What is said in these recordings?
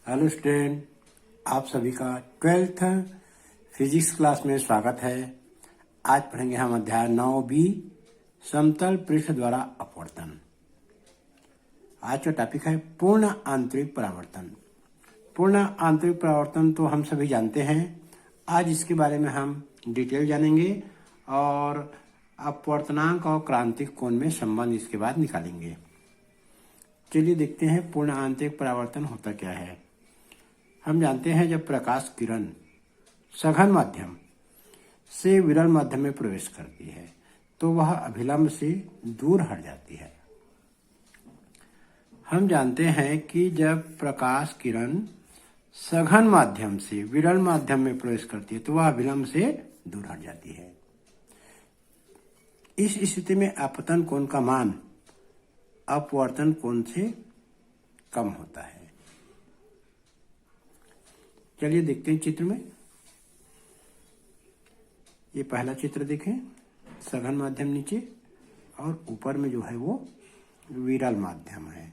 Hello student, आप सभी का 12th फिजिक्स क्लास में स्वागत है। आज पढ़ेंगे हम अध्याय 9b समतल पृष्ठ द्वारा अपवर्तन। आज का टॉपिक है पूर्ण आंतरिक परावर्तन। पूर्ण आंतरिक परावर्तन तो हम सभी जानते हैं। आज इसके बारे में हम डिटेल जानेंगे और अपवर्तनांक और क्रांतिक कोण में संबंध इसके बाद निकालेंगे। चलिए देखते हैं पूर्ण आंतरिक परावर्तन होता क्या है। हम जानते हैं जब प्रकाश किरण सघन माध्यम से विरल माध्यम में प्रवेश करती है तो वह अभिलंब से दूर हट जाती है। हम जानते हैं कि जब प्रकाश किरण सघन माध्यम से विरल माध्यम में प्रवेश करती है तो वह अभिलंब से दूर हट जाती है। इस स्थिति में अपतन कोण का मान अपवर्तन कोण से कम होता है। चलिए देखते हैं चित्र में। ये पहला चित्र देखें, सघन माध्यम नीचे और ऊपर में जो है वो विरल माध्यम है।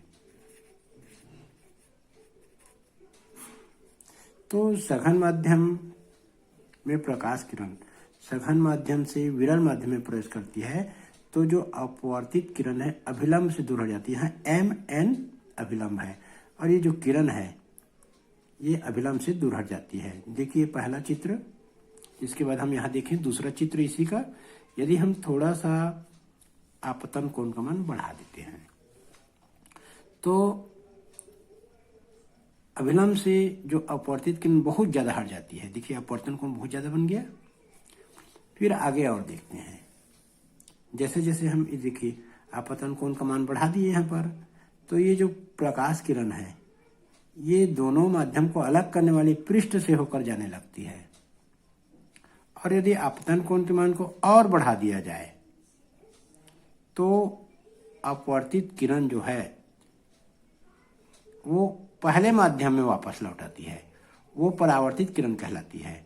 तो सघन माध्यम में प्रकाश किरण सघन माध्यम से विरल माध्यम में प्रवेश करती है तो जो अपवर्तित किरण है अभिलंब से दूर हो जाती है। mn अभिलंब है और ये जो किरण है ये अभिलंब से दूर हट जाती है। देखिए पहला चित्र। इसके बाद हम यहाँ देखें दूसरा चित्र इसी का। यदि हम थोड़ा सा आपतन कोण का मान बढ़ा देते हैं तो अभिलंब से जो अपवर्तित किरण बहुत ज्यादा हट जाती है। देखिए अपवर्तन कोण बहुत ज्यादा बन गया। फिर आगे और देखते हैं। जैसे जैसे हम देखिए आपतन कोण का मान बढ़ा दिए यहाँ पर तो ये जो प्रकाश किरण है ये दोनों माध्यम को अलग करने वाली पृष्ठ से होकर जाने लगती है। और यदि आपतन कोण के मान को और बढ़ा दिया जाए तो अपवर्तित किरण जो है वो पहले माध्यम में वापस लौट आती है, वो परावर्तित किरण कहलाती है।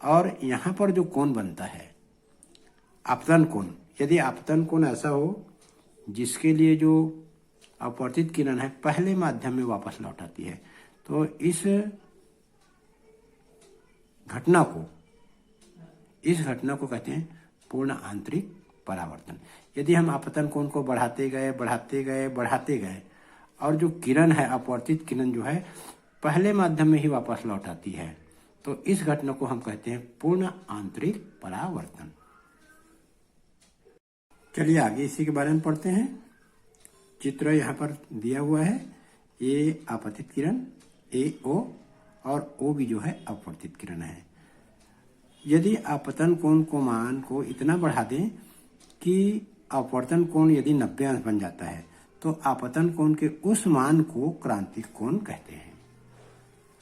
और यहाँ पर जो कोण बनता है आपतन कोण, यदि आपतन कोण ऐसा हो जिसके लिए जो अपवर्तित किरण है पहले माध्यम में वापस लौट आती है तो इस घटना को कहते हैं पूर्ण आंतरिक परावर्तन। यदि हम आपतन कोण को बढ़ाते गए और जो किरण है अपवर्तित किरण जो है पहले माध्यम में ही वापस लौट आती है तो इस घटना को हम कहते हैं पूर्ण आंतरिक परावर्तन। चलिए आगे इसी के बारे में पढ़ते हैं। चित्र यहाँ पर दिया हुआ है। ये आपतित किरण AO और OB जो है अपवर्तित किरण है। यदि आपतन कोण को मान को इतना बढ़ा दें कि अपवर्तन कोण यदि 90 अंश बन जाता है तो आपतन कोण के उस मान को क्रांतिक कोण कहते हैं।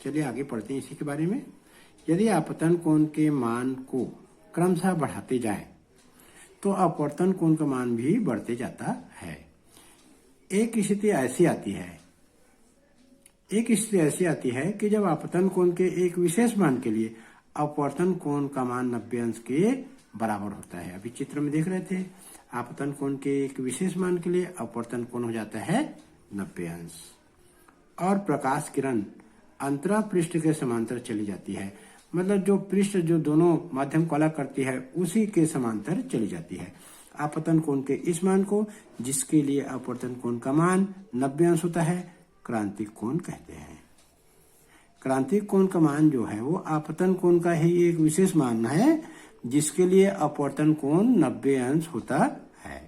चलिए आगे पढ़ते हैं इसी के बारे में। यदि आपतन कोण के मान को क्रमशः बढ़ाते जाएं तो अपवर्तन कोण का मान भी बढ़ते जाता है। एक स्थिति ऐसी आती है कि जब आपतन कोण के एक विशेष मान के लिए अपवर्तन कोण का मान 90 अंश के बराबर होता है। अभी चित्र में देख रहे थे आपतन कोण के एक विशेष मान के लिए अपवर्तन कोण हो जाता है 90 अंश और प्रकाश किरण अंतरा पृष्ठ के समांतर चली जाती है। मतलब जो पृष्ठ जो दोनों माध्यम को अलग करती है उसी के समांतर चली जाती है। आपतन कोण के इस मान को जिसके लिए अपवर्तन कोण का मान 90 अंश होता है क्रांतिक कोण कहते हैं। क्रांतिक कोण का मान जो है वो आपतन कोण का ही एक विशेष मान है जिसके लिए अपवर्तन कोण 90 अंश होता है।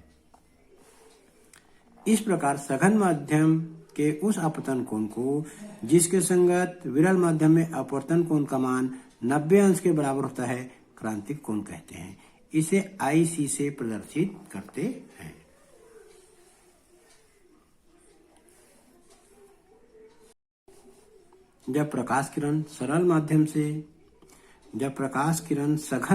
इस प्रकार सघन माध्यम के उस आपतन कोण को जिसके संगत विरल माध्यम में अपवर्तन कोण का मान 90 अंश के बराबर होता है क्रांतिक कोण कहते हैं। इसे IC से प्रदर्शित करते हैं। जब प्रकाश किरण सघन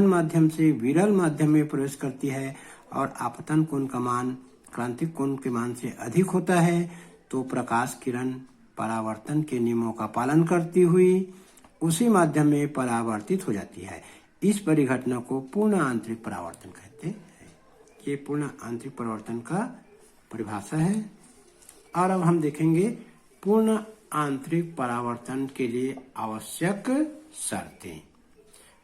माध्यम से विरल माध्यम में प्रवेश करती है और आपतन कोण का मान क्रांतिक कोण के मान से अधिक होता है तो प्रकाश किरण परावर्तन के नियमों का पालन करती हुई उसी माध्यम में परावर्तित हो जाती है। इस परिघटना को पूर्ण आंतरिक परावर्तन कहते हैं। ये पूर्ण आंतरिक परावर्तन का परिभाषा है। और अब हम देखेंगे पूर्ण आंतरिक परावर्तन के लिए आवश्यक शर्तें।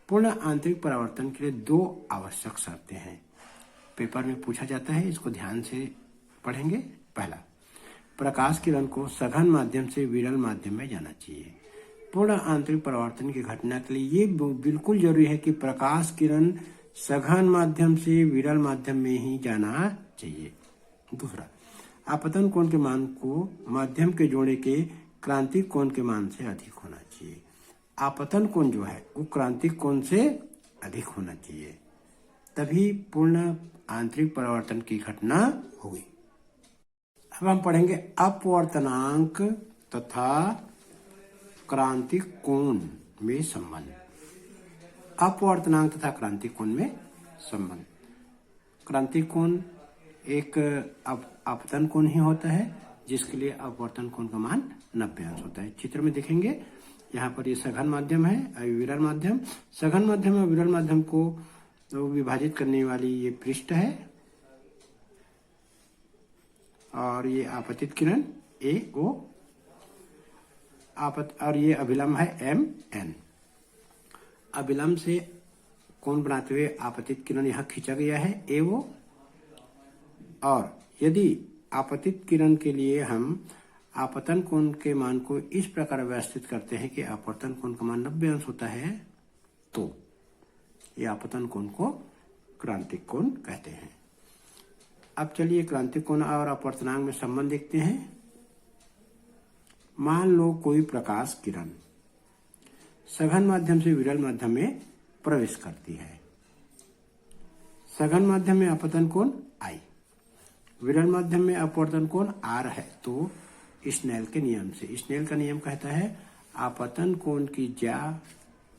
पूर्ण आंतरिक परावर्तन के लिए 2 आवश्यक शर्तें हैं। पेपर में पूछा जाता है, इसको ध्यान से पढ़ेंगे। पहला, प्रकाश किरण को सघन माध्यम से विरल माध्यम में जाना चाहिए। पूर्ण आंतरिक परावर्तन की घटना के लिए ये बिल्कुल जरूरी है कि प्रकाश किरण सघन माध्यम से विरल माध्यम में ही जाना चाहिए। दूसरा, आपतन कोण के मान को माध्यम के जोड़े के क्रांतिक कोण के मान से अधिक होना चाहिए। आपतन कोण जो है वो क्रांतिक कोण से अधिक होना चाहिए, तभी पूर्ण आंतरिक परावर्तन की घटना होगी। अब हम पढ़ेंगे अपवर्तनांक तथा क्रांतिक कोण में संबंध। अपवर्तनांक तथा क्रांतिक कोण में संबंध। क्रांतिक कोण एक आपतन कोण ही होता है, जिसके लिए अपवर्तन कोण का मान 90 अंश होता है। चित्र में देखेंगे, यहाँ पर ये सघन माध्यम है और विरल माध्यम। सघन माध्यम और विरल माध्यम को विभाजित करने वाली ये पृष्ठ है और ये आपतित किरण AO और ये अभिलंब है MN। अभिलंब से कोण बनाते हुए आपतित किरण यहाँ खींचा गया है AO। और यदि आपतित किरण के लिए हम आपतन कोण के मान को इस प्रकार व्यवस्थित करते हैं कि अपवर्तन कोण का मान 90 अंश होता है, तो ये आपतन कोण को क्रांतिक कोण कहते हैं। अब चलिए क्रांतिक कोण और अपवर्तनांक में संबंध देखते हैं। मान लो कोई प्रकाश किरण सघन माध्यम से विरल माध्यम में प्रवेश करती है। सघन माध्यम में आपतन कोण I, विरल माध्यम में अपवर्तन कोण R है। तो स्नेल के नियम से, स्नेल का नियम कहता है आपतन कोण की ज्या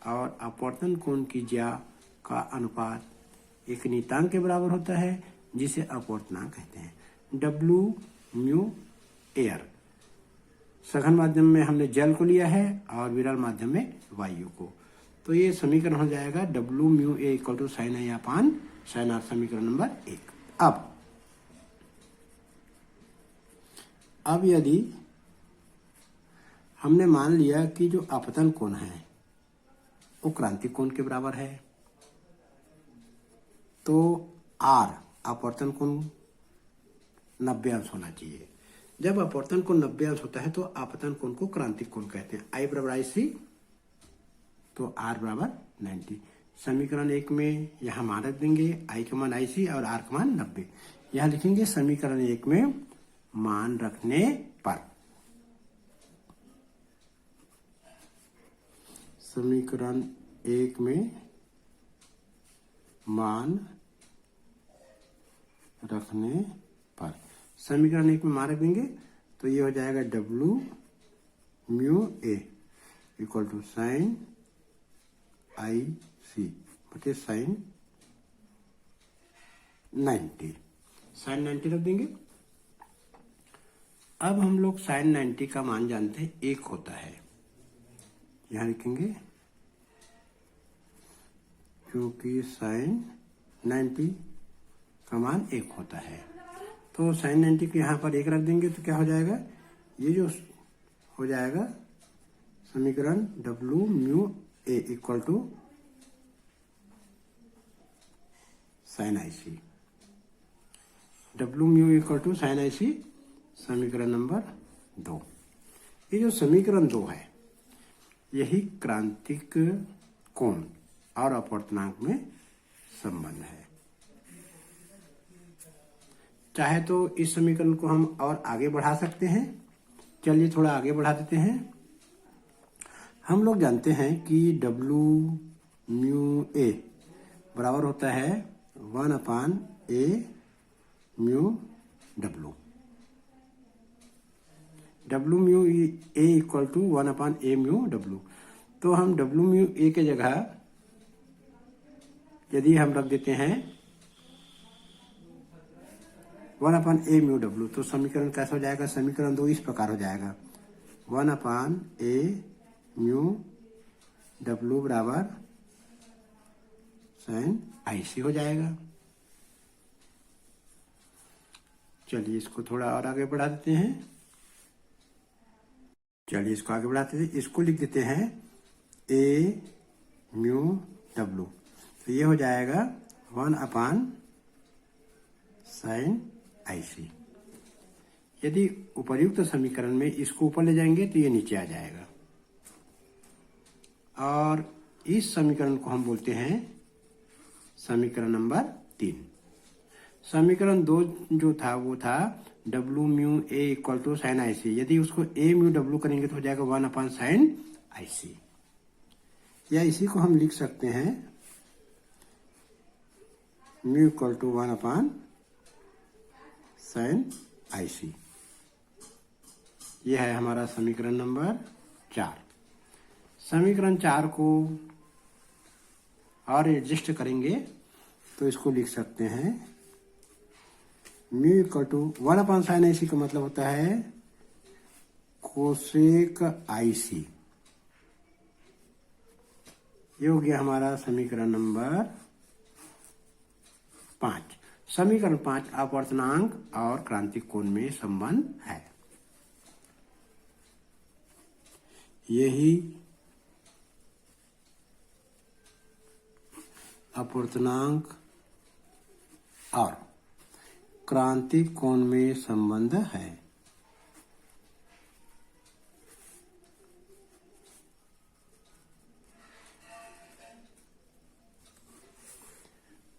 और अपवर्तन कोण की ज्या का अनुपात एक नियतांक के बराबर होता है, जिसे अपवर्तनांक कहते हैं। W म्यू एयर, सघन माध्यम में हमने जल को लिया है और विरल माध्यम में वायु को, तो ये समीकरण हो जाएगा W mu A equal to sine I upon sine R, समीकरण नंबर 1। अब यदि हमने मान लिया कि जो आपतन कोण है वो क्रांतिक कोण के बराबर है, तो R अपवर्तन कोण 90 अंश होना चाहिए। जब अपवर्तन कोण 90 अंश होता है तो आपतन कोण को क्रांतिक कोण कहते हैं। I बराबर IC, तो R बराबर 90। समीकरण 1 में यहाँ मान रख देंगे, I का मान IC और R का मान 90। यहाँ लिखेंगे समीकरण 1 में मान रखने पर, समीकरण 1 में मान रखने पर, समीकरण 1 में मान रख देंगे तो ये हो जाएगा W mu A equal to sine IC बटे साइन 90, साइन 90 रख देंगे। अब हम लोग साइन 90 का मान जानते हैं 1 होता है, यहां लिखेंगे क्योंकि साइन 90 का मान 1 होता है, तो साइन 90 को यहाँ पर 1 रख देंगे तो क्या हो जाएगा, ये जो हो जाएगा समीकरण W mu A equal to sine IC, W mu equal to sine IC, समीकरण नंबर 2। ये जो समीकरण 2 है यही क्रांतिक कोण और अपवर्तनांक में संबंध है। चाहे तो इस समीकरण को हम और आगे बढ़ा सकते हैं। चलिए थोड़ा आगे बढ़ा देते हैं। हम लोग जानते हैं कि W म्यू ए बराबर होता है 1 upon A mu W। W mu A equal to 1 upon A mu W। तो हम W म्यू ए के जगह यदि हम रख देते हैं 1 अपान A म्यू W, तो समीकरण कैसा हो जाएगा, समीकरण 2 इस प्रकार हो जाएगा 1 अपान A म्यू W बराबर साइन IC हो जाएगा। चलिए इसको थोड़ा और आगे बढ़ा देते हैं। चलिए इसको आगे बढ़ाते हैं, इसको लिख देते हैं ए म्यू डब्लू। तो ये हो जाएगा 1/sin IC। यदि उपर्युक्त समीकरण में इसको ऊपर ले जाएंगे तो ये नीचे आ जाएगा, और इस समीकरण को हम बोलते हैं समीकरण नंबर 3। समीकरण 2 जो था वो था W mu A equal to sine IC। यदि उसको ए म्यू डब्ल्यू करेंगे तो हो जाएगा 1/sin IC, या इसी को हम लिख सकते हैं mu equal to 1/sin IC। यह है हमारा समीकरण नंबर 4। समीकरण 4 को और एडजस्ट करेंगे तो इसको लिख सकते हैं mu equal to 1/sin IC का मतलब होता है कोसेक IC। ये हो गया हमारा समीकरण नंबर 5। समीकरण 5 अपवर्तनांक और क्रांतिक कोण में संबंध है। यही अपवर्तनांक और क्रांतिक कोण में संबंध है।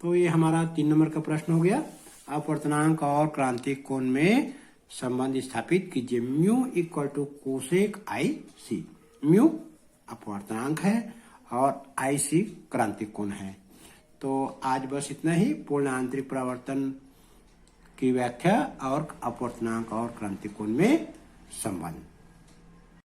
तो ये हमारा 3 नंबर का प्रश्न हो गया। अपवर्तनांक और क्रांतिक कोण में संबंध स्थापित कीजिए। Mu equal to cosec IC। Mu अपवर्तनांक है और IC क्रांतिक कोण है। तो आज बस इतना ही। पूर्ण आंतरिक परावर्तन की व्याख्या और अपवर्तनांक और क्रांतिक कोण में संबंध।